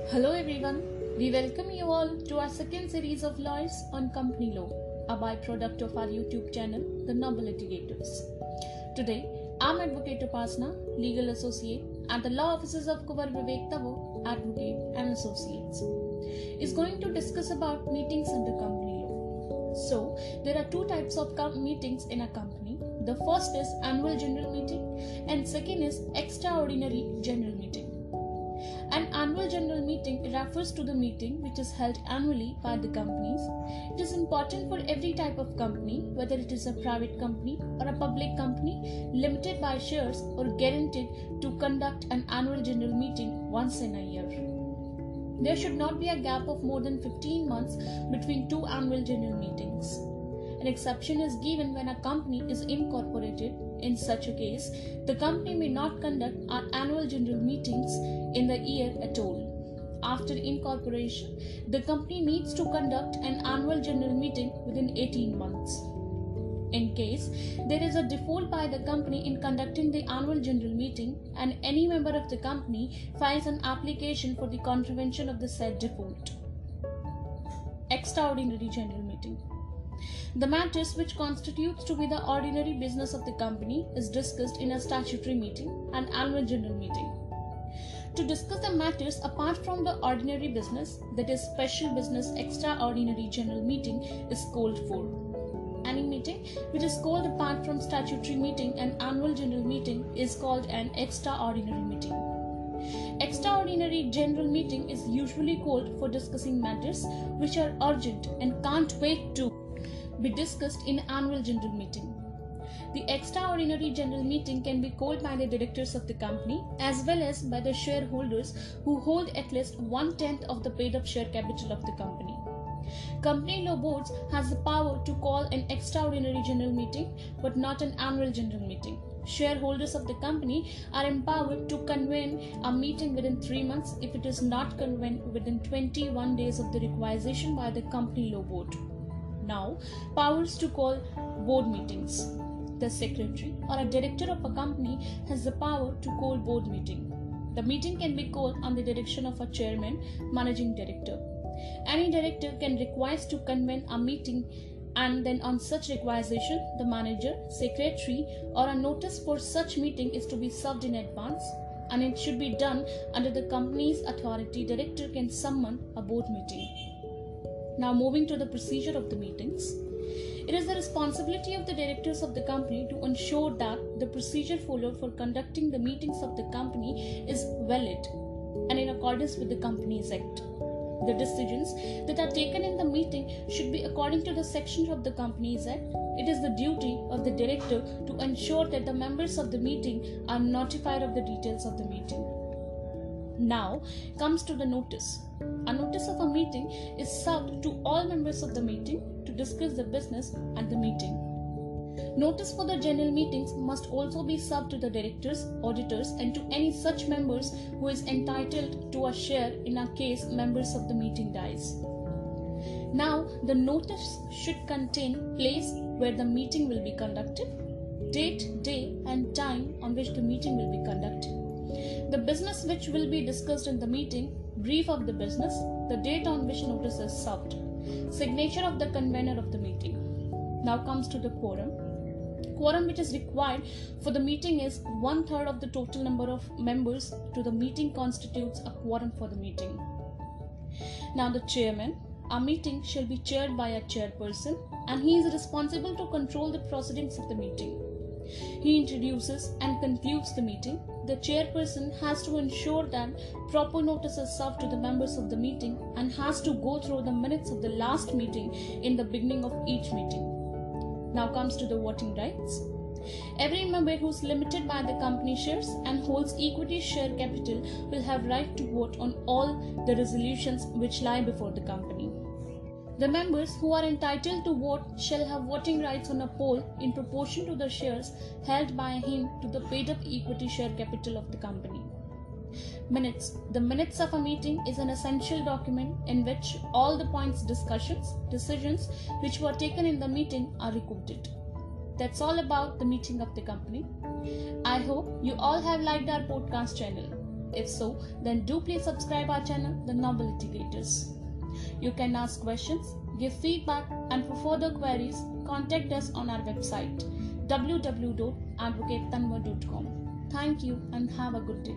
Hello everyone, we welcome you all to our second series of Lawyers on Company Law, a byproduct of our YouTube channel, The Noble Litigators. Today, I'm Advocate Upasna, Legal Associate at the Law Offices of Kuvar Vivek Tavo, Advocate and Associates, is going to discuss about meetings under company law. So, there are two types of meetings in a company. The first is annual general meeting and second is extraordinary general meeting. An annual general meeting refers to the meeting which is held annually by the companies. It is important for every type of company, whether it is a private company or a public company, limited by shares or guaranteed to conduct an annual general meeting once in a year. There should not be a gap of more than 15 months between two annual general meetings. An exception is given when a company is incorporated. In such a case, the company may not conduct an annual general meetings in the year at all. After incorporation, the company needs to conduct an annual general meeting within 18 months. In case there is a default by the company in conducting the annual general meeting and any member of the company files an application for the contravention of the said default. Extraordinary general meeting. The matters which constitutes to be the ordinary business of the company is discussed in a statutory meeting and annual general meeting. To discuss the matters apart from the ordinary business, that is special business, extraordinary general meeting is called for. Any meeting which is called apart from statutory meeting and annual general meeting is called an extraordinary meeting. Extraordinary general meeting is usually called for discussing matters which are urgent and can't wait to be discussed in annual general meeting. The extraordinary general meeting can be called by the directors of the company as well as by the shareholders who hold at least 1/10 of the paid-up share capital of the company. Company law boards has the power to call an extraordinary general meeting but not an annual general meeting. Shareholders of the company are empowered to convene a meeting within 3 months if it is not convened within 21 days of the requisition by the company law board. Now, powers to call board meetings. The secretary or a director of a company has the power to call board meeting. The meeting can be called on the direction of a chairman, managing director. Any director can request to convene a meeting and then on such requisition, the manager, secretary or a notice for such meeting is to be served in advance and it should be done under the company's authority. Director can summon a board meeting. Now moving to the procedure of the meetings. It is the responsibility of the directors of the company to ensure that the procedure followed for conducting the meetings of the company is valid and in accordance with the Companies Act. The decisions that are taken in the meeting should be according to the sections of the Companies Act. It is the duty of the director to ensure that the members of the meeting are notified of the details of the meeting. Now comes to the notice. A notice of a meeting is served to all members of the meeting to discuss the business at the meeting. Notice for the general meetings must also be served to the directors, auditors and to any such members who is entitled to a share in a case members of the meeting dies. Now the notice should contain place where the meeting will be conducted, date, day and time on which the meeting will be conducted, the business which will be discussed in the meeting, brief of the business, the date on which notice is served, signature of the convener of the meeting. Now comes to the quorum. Quorum which is required for the meeting is 1/3 of the total number of members to the meeting constitutes a quorum for the meeting. Now the chairman. A meeting shall be chaired by a chairperson and he is responsible to control the proceedings of the meeting. He introduces and concludes the meeting. The chairperson has to ensure that proper notice is served to the members of the meeting and has to go through the minutes of the last meeting in the beginning of each meeting. Now comes to the voting rights. Every member who is limited by the company shares and holds equity share capital will have right to vote on all the resolutions which lie before the company. The members who are entitled to vote shall have voting rights on a poll in proportion to the shares held by him to the paid-up equity share capital of the company. Minutes. The minutes of a meeting is an essential document in which all the points, decisions which were taken in the meeting are recorded. That's all about the meeting of the company. I hope you all have liked our podcast channel. If so, then do please subscribe our channel, The Noble Litigators. You can ask questions, give feedback, and for further queries, contact us on our website www.advocatetanmar.com. Thank you and have a good day.